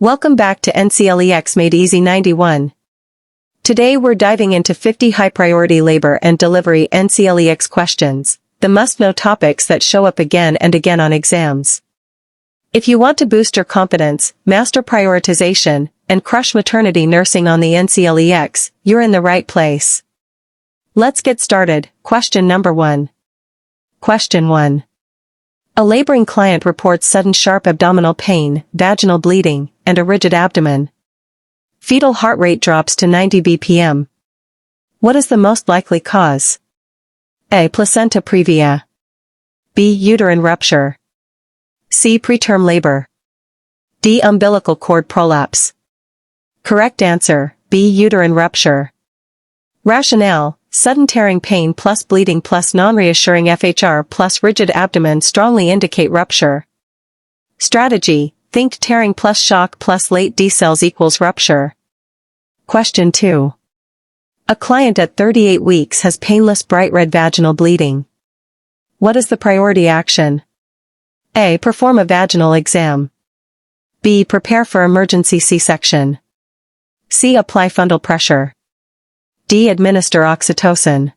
Welcome back to NCLEX Made Easy 91. Today we're diving into 50 high-priority labor and delivery NCLEX questions, the must-know topics that show up again and again on exams. If you want to boost your confidence, master prioritization, and crush maternity nursing on the NCLEX, you're in the right place. Let's get started. Question number 1. Question 1. A laboring client reports sudden sharp abdominal pain, vaginal bleeding, and a rigid abdomen. Fetal heart rate drops to 90 bpm. What is the most likely cause? A. Placenta previa. B. Uterine rupture. C. Preterm labor. D. Umbilical cord prolapse. Correct answer, B. Uterine rupture. Rationale: sudden tearing pain plus bleeding plus non-reassuring FHR plus rigid abdomen strongly indicate rupture. Strategy: think tearing plus shock plus late decels equals rupture. Question 2. A client at 38 weeks has painless bright red vaginal bleeding. What is the priority action? A. Perform a vaginal exam. B. Prepare for emergency C-section. C. Apply fundal pressure. D. Administer oxytocin.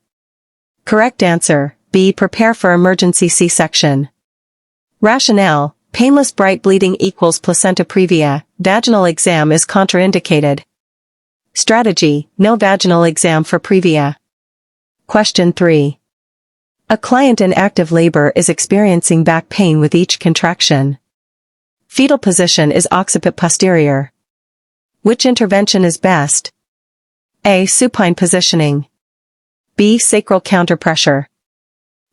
Correct answer, B. Prepare for emergency C-section. Rationale: painless bright bleeding equals placenta previa, vaginal exam is contraindicated. Strategy: no vaginal exam for previa. Question 3. A client in active labor is experiencing back pain with each contraction. Fetal position is occiput posterior. Which intervention is best? A. Supine positioning. B. Sacral counterpressure.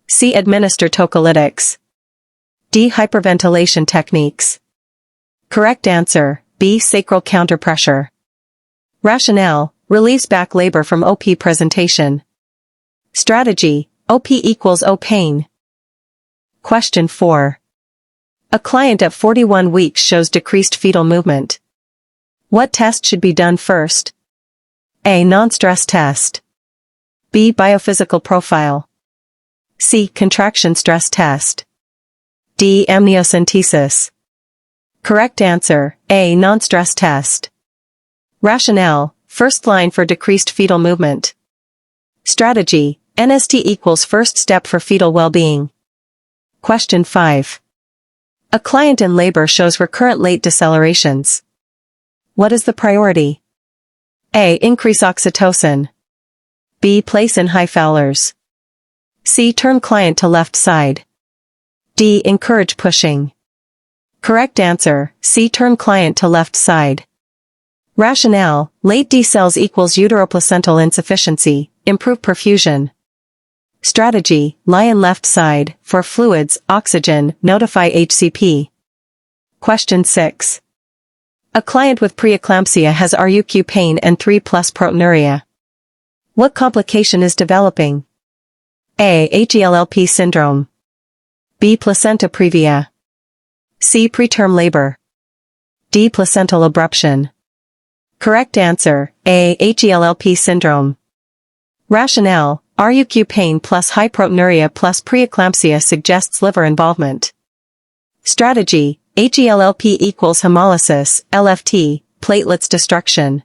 C. Administer tocolytics. D. Hyperventilation techniques. Correct answer, B. Sacral counterpressure. Rationale: relieves back labor from OP presentation. Strategy: OP equals O pain. Question 4. A client at 41 weeks shows decreased fetal movement. What test should be done first? A. Non-stress test. B. Biophysical profile. C. Contraction stress test. D. Amniocentesis. Correct answer, A. Non-stress test. Rationale: first line for decreased fetal movement. Strategy: NST equals first step for fetal well-being. Question 5. A client in labor shows recurrent late decelerations. What is the priority? A. Increase oxytocin. B. Place in high Fowlers. C. Turn client to left side. D. Encourage pushing. Correct answer, C. Turn client to left side. Rationale: late decels equals uteroplacental insufficiency, improve perfusion. Strategy: lie in left side, for fluids, oxygen, notify HCP. Question 6. A client with preeclampsia has RUQ pain and 3+ proteinuria. What complication is developing? A. HELLP syndrome. B. Placenta previa. C. Preterm labor. D. Placental abruption. Correct answer, A. HELLP syndrome. Rationale: RUQ pain plus high proteinuria plus preeclampsia suggests liver involvement. Strategy: HELLP equals hemolysis, LFT, platelets destruction.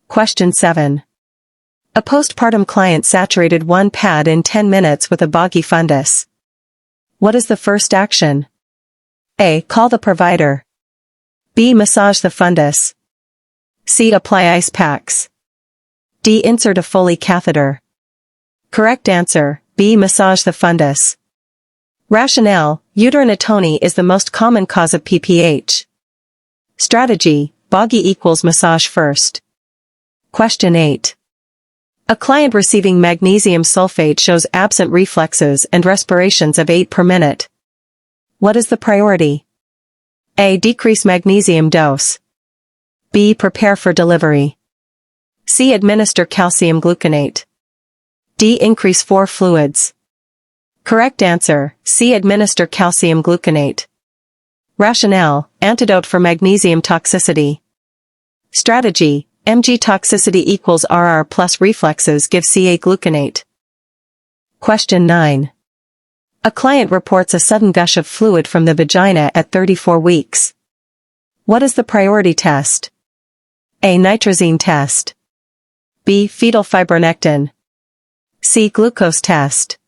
Question 7. A postpartum client saturated one pad in 10 minutes with a boggy fundus. What is the first action? A. Call the provider. B. Massage the fundus. C. Apply ice packs. D. Insert a Foley catheter. Correct answer, B. Massage the fundus. Rationale: uterine atony is the most common cause of PPH. Strategy: boggy equals massage first. Question 8. A client receiving magnesium sulfate shows absent reflexes and respirations of 8 per minute. What is the priority? A. Decrease magnesium dose. B. Prepare for delivery. C. Administer calcium gluconate. D. Increase 4 fluids. Correct answer, C. Administer calcium gluconate. Rationale: antidote for magnesium toxicity. Strategy: Mg toxicity equals RR plus reflexes give Ca gluconate. Question 9. A client reports a sudden gush of fluid from the vagina at 34 weeks. What is the priority test? A. Nitrazine test. B. Fetal fibronectin. C. Glucose test.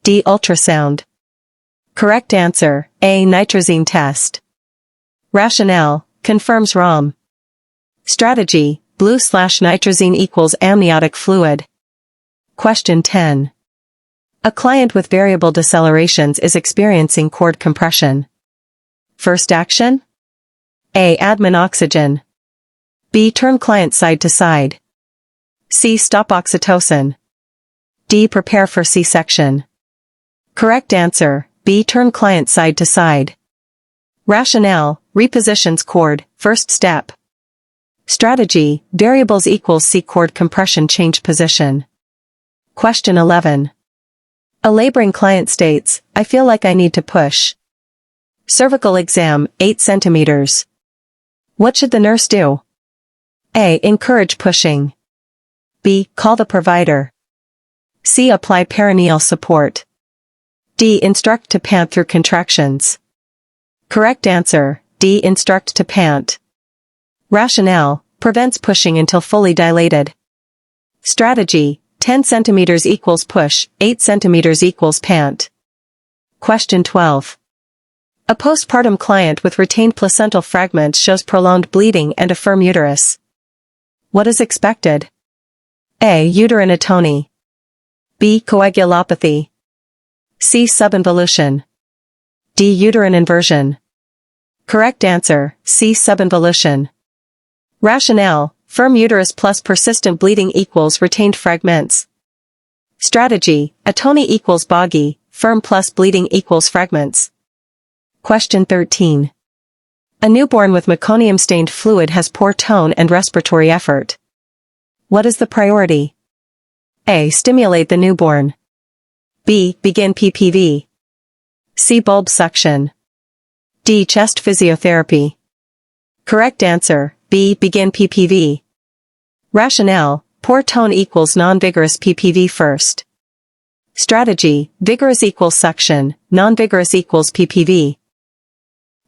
D. Ultrasound. Correct answer, A. Nitrazine test. Rationale, confirms ROM. Strategy, blue/nitrazine equals amniotic fluid. Question 10. A client with variable decelerations is experiencing cord compression. First action? A. Admin oxygen. B. Turn client side to side. C. Stop oxytocin. D. Prepare for C-section. Correct answer, B. Turn client side to side. Rationale, repositions cord, first step. Strategy, variables equals C. Cord compression change position. Question 11. A laboring client states, I feel like I need to push. Cervical exam, 8 centimeters. What should the nurse do? A. Encourage pushing. B. Call the provider. C. Apply perineal support. D. Instruct to pant through contractions. Correct answer, D. Instruct to pant. Rationale, prevents pushing until fully dilated. Strategy, 10 centimeters equals push, 8 centimeters equals pant. Question 12. A postpartum client with retained placental fragments shows prolonged bleeding and a firm uterus. What is expected? A. Uterine atony. B. Coagulopathy. C. Subinvolution. D. Uterine inversion. Correct answer, C. Subinvolution. Rationale, firm uterus plus persistent bleeding equals retained fragments. Strategy, atony equals boggy, firm plus bleeding equals fragments. Question 13. A newborn with meconium-stained fluid has poor tone and respiratory effort. What is the priority? A. Stimulate the newborn. B. Begin PPV. C. Bulb suction. D. Chest physiotherapy. Correct answer, B. Begin PPV. Rationale, poor tone equals non-vigorous PPV first. Strategy, vigorous equals suction, non-vigorous equals PPV.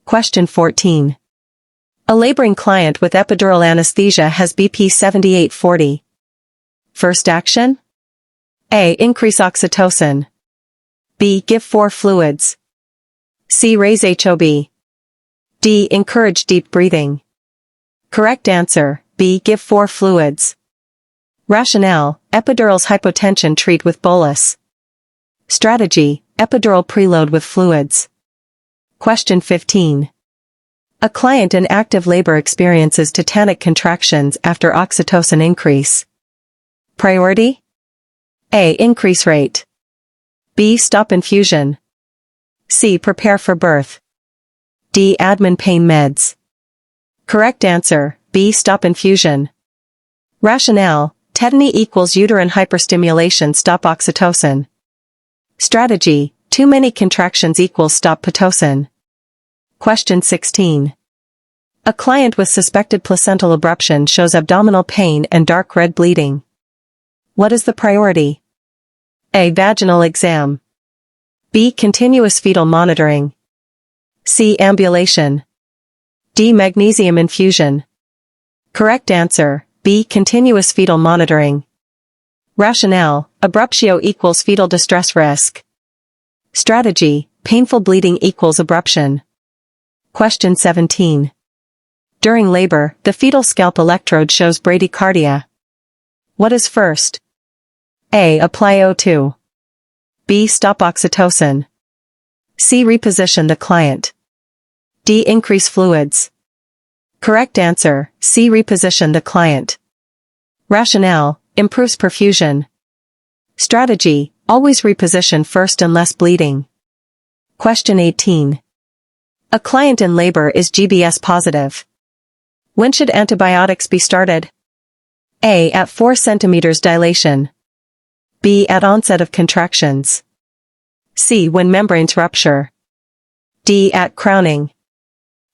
Question 14. A laboring client with epidural anesthesia has BP 7840. First action? A. Increase oxytocin. B. Give 4 fluids. C. Raise HOB. D. Encourage deep breathing. Correct answer, B. Give 4 fluids. Rationale, epidural's hypotension treat with bolus. Strategy, epidural preload with fluids. Question 15. A client in active labor experiences tetanic contractions after oxytocin increase. Priority? A. Increase rate. B. Stop infusion. C. Prepare for birth. D. Admin pain meds. Correct answer, B. Stop infusion. Rationale, tetany equals uterine hyperstimulation stop oxytocin. Strategy, too many contractions equals stop pitocin. Question 16. A client with suspected placental abruption shows abdominal pain and dark red bleeding. What is the priority? A. Vaginal exam. B. Continuous fetal monitoring. C. Ambulation. D. Magnesium infusion. Correct answer, B. Continuous fetal monitoring. Rationale, abruptio equals fetal distress risk. Strategy, painful bleeding equals abruption. Question 17. During labor, the fetal scalp electrode shows bradycardia. What is first? A. Apply O2. B. Stop oxytocin. C. Reposition the client. D. Increase fluids. Correct answer, C. Reposition the client. Rationale, improves perfusion. Strategy, always reposition first unless bleeding. Question 18. A client in labor is GBS positive. When should antibiotics be started? A. At 4 centimeters dilation. B. At onset of contractions. C. When membranes rupture. D. At crowning.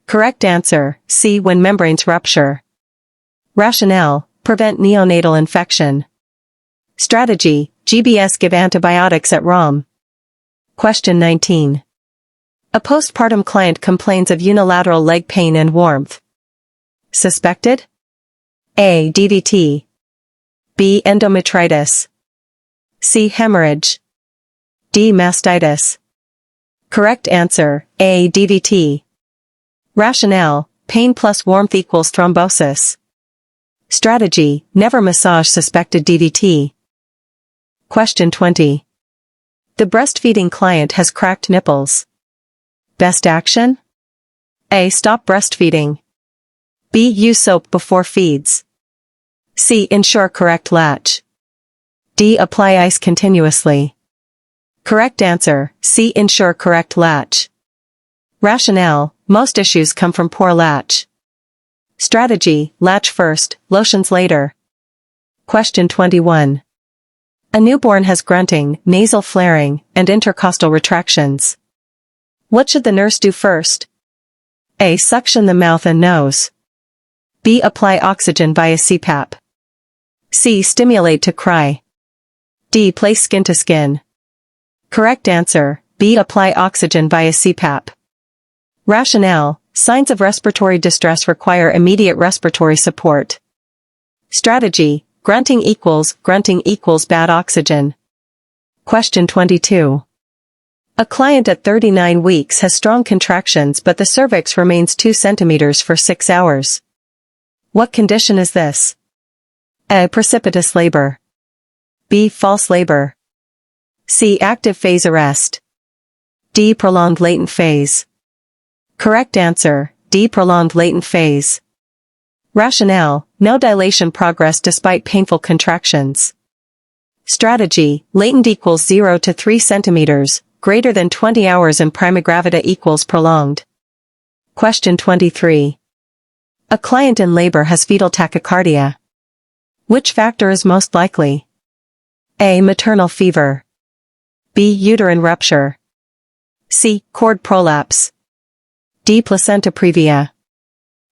Correct answer, C. When membranes rupture. Rationale, prevent neonatal infection. Strategy, GBS give antibiotics at ROM. Question 19. A postpartum client complains of unilateral leg pain and warmth. Suspected? A. DVT. B. Endometritis. C. Hemorrhage. D. Mastitis. Correct answer, A. DVT. Rationale, pain plus warmth equals thrombosis. Strategy, never massage suspected DVT. Question 20. The breastfeeding client has cracked nipples. Best action? A. Stop breastfeeding. B. Use soap before feeds. C. Ensure correct latch. D. Apply ice continuously. Correct answer, C. Ensure correct latch. Rationale, most issues come from poor latch. Strategy, latch first, lotions later. Question 21. A newborn has grunting, nasal flaring, and intercostal retractions. What should the nurse do first? A. Suction the mouth and nose. B. Apply oxygen via CPAP. C. Stimulate to cry. D. Place skin to skin. Correct answer, B. Apply oxygen via CPAP. Rationale, signs of respiratory distress require immediate respiratory support. Strategy, grunting equals bad oxygen. Question 22. A client at 39 weeks has strong contractions but the cervix remains 2 centimeters for 6 hours. What condition is this? A. Precipitous labor. B. False labor. C. Active phase arrest. D. Prolonged latent phase. Correct answer, D. Prolonged latent phase. Rationale, no dilation progress despite painful contractions. Strategy, latent equals 0 to 3 centimeters, greater than 20 hours and primigravida equals prolonged. Question 23. A client in labor has fetal tachycardia. Which factor is most likely? A. Maternal fever. B. Uterine rupture. C. Cord prolapse. D. Placenta previa.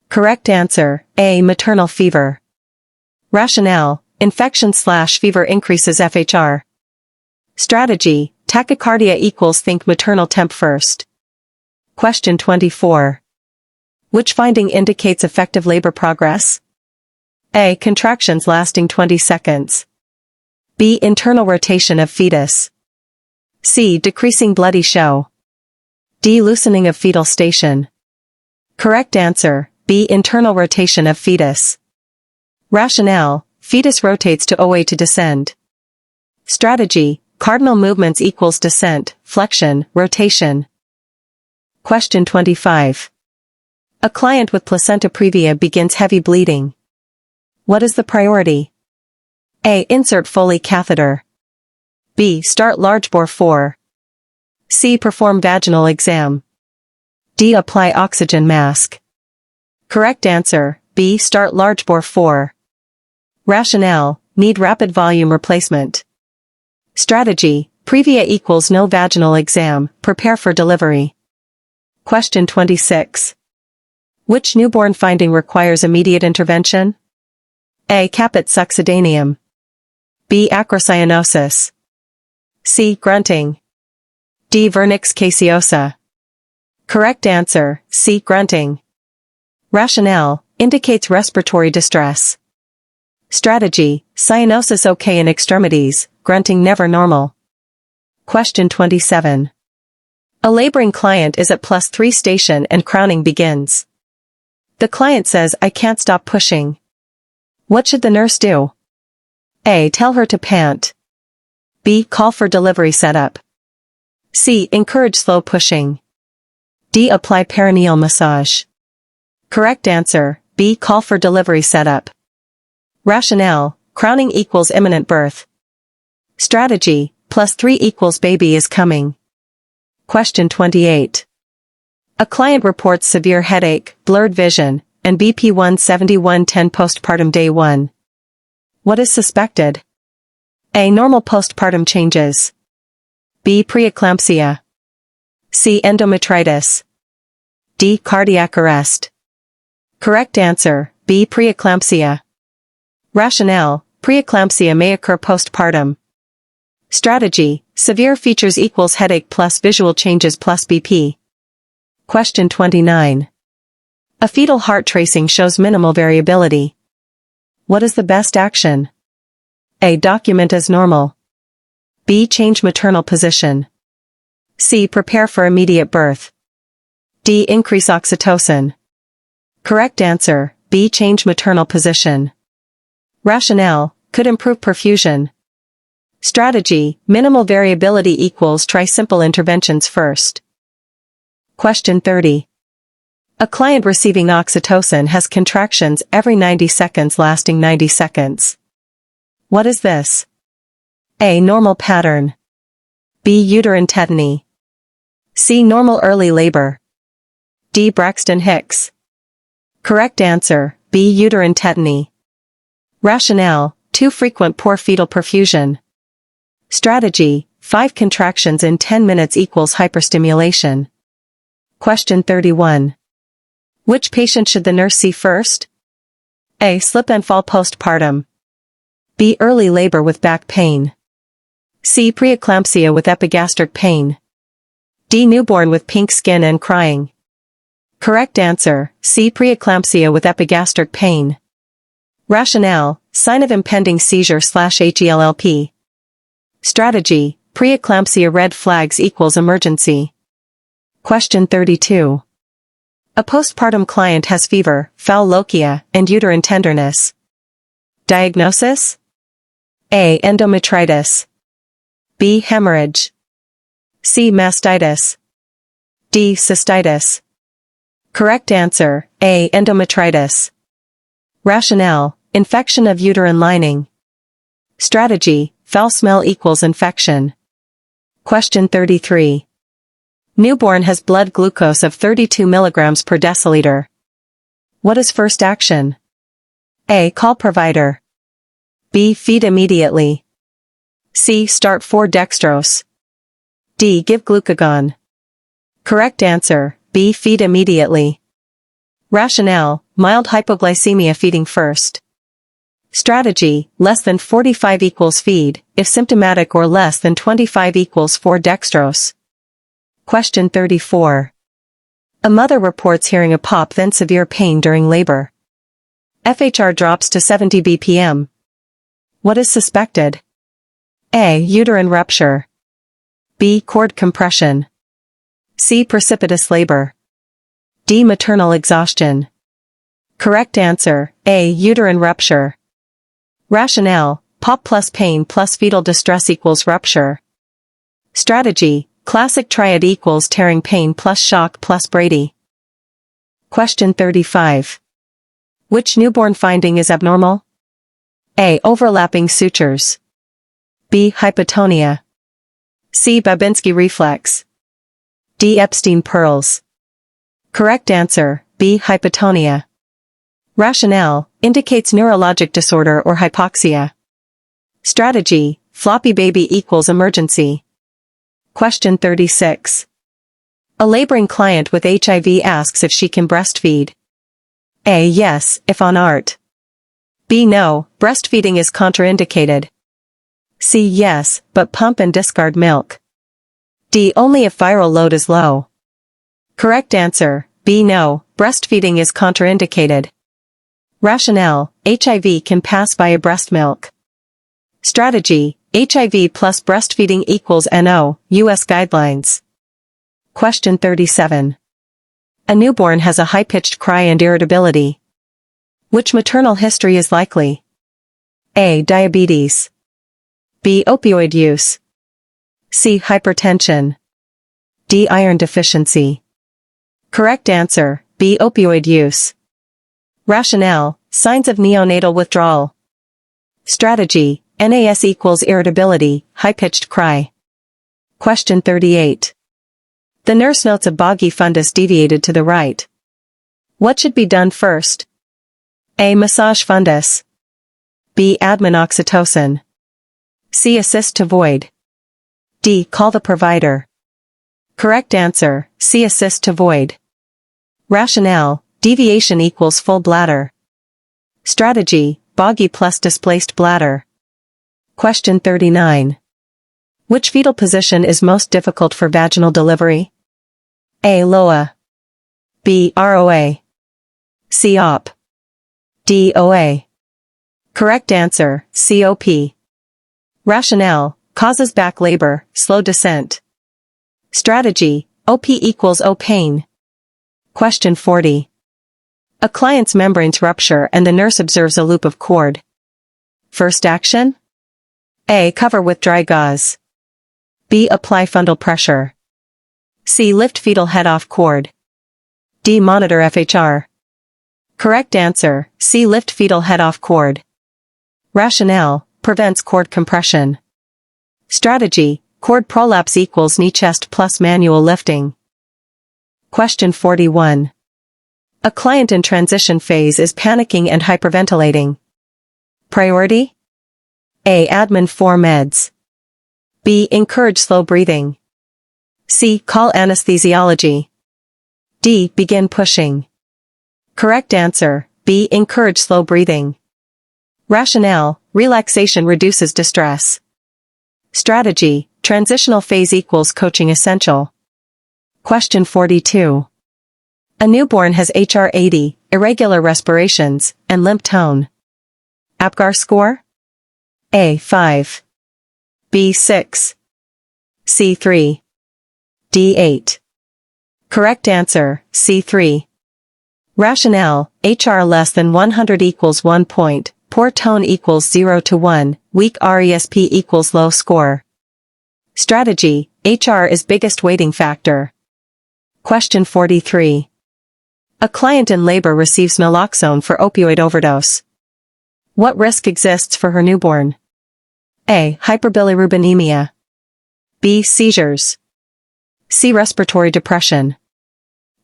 Correct answer, A. Maternal fever. Rationale, infection/fever increases FHR. Strategy, tachycardia equals think maternal temp first. Question 24. Which finding indicates effective labor progress? A. Contractions lasting 20 seconds. B. Internal rotation of fetus. C. Decreasing bloody show. D. Loosening of fetal station. Correct answer, B. Internal rotation of fetus. Rationale, fetus rotates to OA to descend. Strategy, cardinal movements equals descent, flexion, rotation. Question 25. A client with placenta previa begins heavy bleeding. What is the priority? A. Insert Foley catheter. B. Start large bore 4. C. Perform vaginal exam. D. Apply oxygen mask. Correct answer, B. Start large bore 4. Rationale, need rapid volume replacement. Strategy, previa equals no vaginal exam, prepare for delivery. Question 26. Which newborn finding requires immediate intervention? A. Caput succedaneum. B. Acrocyanosis. C. Grunting. D. Vernix caseosa. Correct answer, C. Grunting. Rationale, indicates respiratory distress. Strategy, cyanosis okay in extremities, grunting never normal. Question 27. A laboring client is at +3 station and crowning begins. The client says, I can't stop pushing. What should the nurse do? A. Tell her to pant. B. Call for delivery setup. C. Encourage slow pushing. D. Apply perineal massage. Correct answer, B. Call for delivery setup. Rationale, crowning equals imminent birth. Strategy, +3 equals baby is coming. Question 28. A client reports severe headache, blurred vision, and BP 171/10 postpartum day 1. What is suspected? A. Normal postpartum changes. B. Preeclampsia. C. Endometritis. D. Cardiac arrest. Correct answer, B. Preeclampsia. Rationale, preeclampsia may occur postpartum. Strategy, severe features equals headache plus visual changes plus BP. Question 29. A fetal heart tracing shows minimal variability. What is the best action? A. Document as normal. B. Change maternal position. C. Prepare for immediate birth. D. Increase oxytocin. Correct answer, B. Change maternal position. Rationale, could improve perfusion. Strategy, minimal variability equals try simple interventions first. Question 30. A client receiving oxytocin has contractions every 90 seconds lasting 90 seconds. What is this? A. Normal pattern. B. Uterine tetany. C. Normal early labor. D. Braxton Hicks. Correct answer, B. Uterine tetany. Rationale, too frequent poor fetal perfusion. Strategy, 5 contractions in 10 minutes equals hyperstimulation. Question 31. Which patient should the nurse see first? A. Slip and fall postpartum. B. Early labor with back pain. C. Preeclampsia with epigastric pain. D. Newborn with pink skin and crying. Correct answer, C. Preeclampsia with epigastric pain. Rationale, sign of impending seizure/HELLP. Strategy, preeclampsia red flags equals emergency. Question 32. A postpartum client has fever, foul lochia, and uterine tenderness. Diagnosis? A. Endometritis. B. Hemorrhage. C. Mastitis. D. Cystitis. Correct answer, A. Endometritis. Rationale, infection of uterine lining. Strategy, foul smell equals infection. Question 33. Newborn has blood glucose of 32 mg per deciliter. What is first action? A. Call provider. B. Feed immediately. C. Start 4 dextrose. D. Give glucagon. Correct answer, B. Feed immediately. Rationale, mild hypoglycemia feeding first. Strategy, less than 45 equals feed, if symptomatic or less than 25 equals 4 dextrose. Question 34. A mother reports hearing a pop then severe pain during labor. FHR drops to 70 bpm. What is suspected? A. Uterine rupture. B. Cord compression. C. Precipitous labor. D. Maternal exhaustion. Correct answer, A. Uterine rupture. Rationale, pop plus pain plus fetal distress equals rupture. Strategy, classic triad equals tearing pain plus shock plus Brady. Question 35. Which newborn finding is abnormal? A. Overlapping sutures. B. Hypotonia. C. Babinski reflex. D. Epstein pearls. Correct answer, B. Hypotonia. Rationale, indicates neurologic disorder or hypoxia. Strategy, floppy baby equals emergency. Question 36. A laboring client with HIV asks if she can breastfeed. A. Yes, if on ART. B. No, breastfeeding is contraindicated. C. Yes, but pump and discard milk. D. Only if viral load is low. Correct answer, B. No, breastfeeding is contraindicated. Rationale, HIV can pass via breast milk. Strategy, HIV plus breastfeeding equals NO, U.S. guidelines. Question 37. A newborn has a high-pitched cry and irritability. Which maternal history is likely? A. Diabetes. B. Opioid use. C. Hypertension. D. Iron deficiency. Correct answer, B. Opioid use. Rationale, signs of neonatal withdrawal. Strategy, NAS equals irritability, high-pitched cry. Question 38. The nurse notes a boggy fundus deviated to the right. What should be done first? A. Massage fundus. B. Admin oxytocin. C. Assist to void. D. Call the provider. Correct answer, C. Assist to void. Rationale, deviation equals full bladder. Strategy, boggy plus displaced bladder. Question 39. Which fetal position is most difficult for vaginal delivery? A. Loa. B. ROA. C. OP. D. OA. Correct answer, COP. Rationale, causes back labor, slow descent. Strategy, OP equals O pain. Question 40. A client's membranes rupture and the nurse observes a loop of cord. First action? A. Cover with dry gauze. B. Apply fundal pressure. C. Lift fetal head off cord. D. Monitor FHR. Correct answer, C. Lift fetal head off cord. Rationale, prevents cord compression. Strategy, cord prolapse equals knee chest plus manual lifting. Question 41. A client in transition phase is panicking and hyperventilating. Priority? A. Admin 4 meds. B. Encourage slow breathing. C. Call anesthesiology. D. Begin pushing. Correct answer, B. Encourage slow breathing. Rationale, relaxation reduces distress. Strategy, transitional phase equals coaching essential. Question 42. A newborn has HR80, irregular respirations, and limp tone. APGAR score? A. 5. B. 6. C. 3. D. 8. Correct answer, C. 3. Rationale, HR less than 100 equals 1 point, poor tone equals 0 to 1, weak RESP equals low score. Strategy, HR is biggest weighting factor. Question 43. A client in labor receives naloxone for opioid overdose. What risk exists for her newborn? A. Hyperbilirubinemia. B. Seizures. C. Respiratory depression.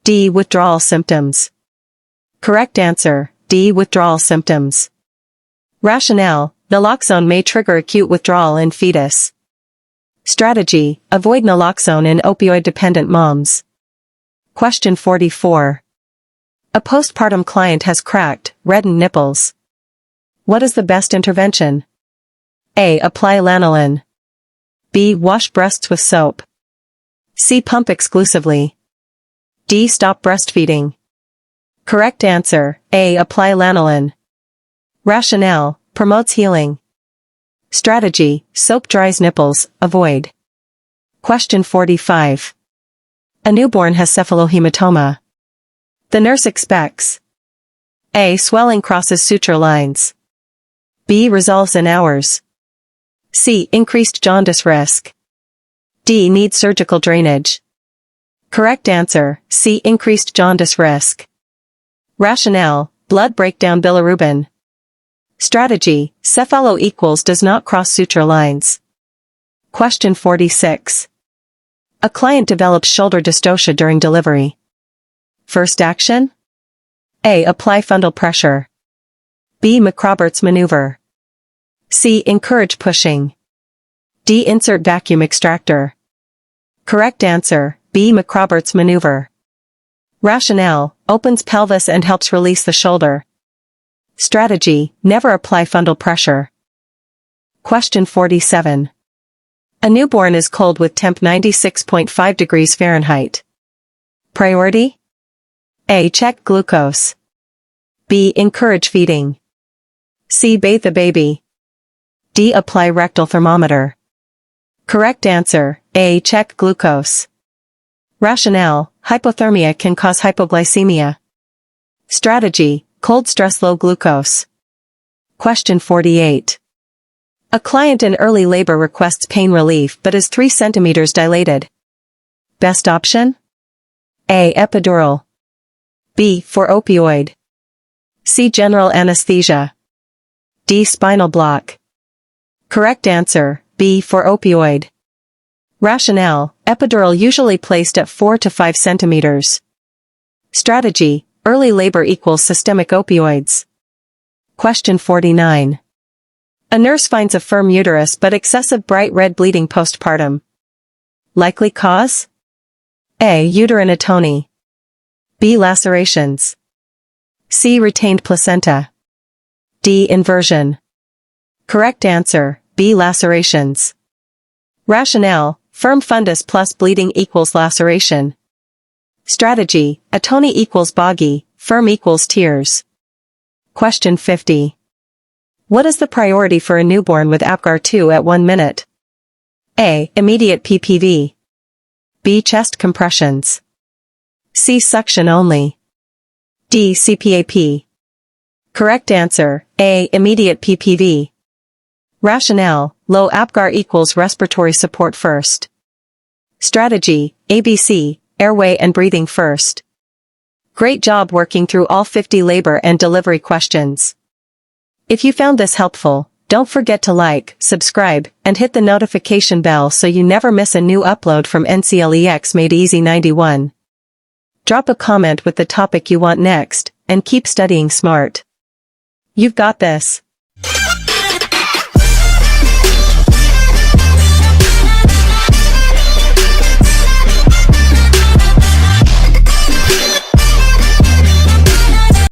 D. Withdrawal symptoms. Correct answer, D. Withdrawal symptoms. Rationale, naloxone may trigger acute withdrawal in fetus. Strategy, avoid naloxone in opioid-dependent moms. Question 44. A postpartum client has cracked, reddened nipples. What is the best intervention? A. Apply lanolin. B. Wash breasts with soap. C. Pump exclusively. D. Stop breastfeeding. Correct answer, A. Apply lanolin. Rationale, promotes healing. Strategy, soap dries nipples, avoid. Question 45. A newborn has cephalohematoma. The nurse expects A. Swelling crosses suture lines. B. Resolves in hours. C. Increased jaundice risk. D. Needs surgical drainage. Correct answer, C. Increased jaundice risk. Rationale, blood breakdown bilirubin. Strategy, cephalo equals does not cross suture lines. Question 46. A client develops shoulder dystocia during delivery. First action? A. Apply fundal pressure. B. McRoberts maneuver. C. Encourage pushing. D. Insert vacuum extractor. Correct answer, B. McRoberts maneuver. Rationale, opens pelvis and helps release the shoulder. Strategy, never apply fundal pressure. Question 47. A newborn is cold with temp 96.5 degrees Fahrenheit. Priority? A. Check glucose. B. Encourage feeding. C. Bathe the baby. D. Apply rectal thermometer. Correct answer, A. Check glucose. Rationale, hypothermia can cause hypoglycemia. Strategy, cold stress low glucose. Question 48. A client in early labor requests pain relief but is 3 centimeters dilated. Best option? A. Epidural. B. For opioid. C. General anesthesia. D. Spinal block. Correct answer, B. For opioid. Rationale, epidural usually placed at 4 to 5 centimeters. Strategy, early labor equals systemic opioids. Question 49. A nurse finds a firm uterus but excessive bright red bleeding postpartum. Likely cause? A. Uterine atony. B. Lacerations. C. Retained placenta. D. Inversion. Correct answer, B. Lacerations. Rationale, firm fundus plus bleeding equals laceration. Strategy, atony equals boggy, firm equals tears. Question 50. What is the priority for a newborn with APGAR 2 at 1 minute? A. Immediate PPV. B. Chest compressions. C. Suction only. D. CPAP. Correct answer, A. Immediate PPV. Rationale, low APGAR equals respiratory support first. Strategy, ABC, airway and breathing first. Great job working through all 50 labor and delivery questions. If you found this helpful, don't forget to like, subscribe, and hit the notification bell so you never miss a new upload from NCLEX Made Easy 91. Drop a comment with the topic you want next, and keep studying smart. You've got this.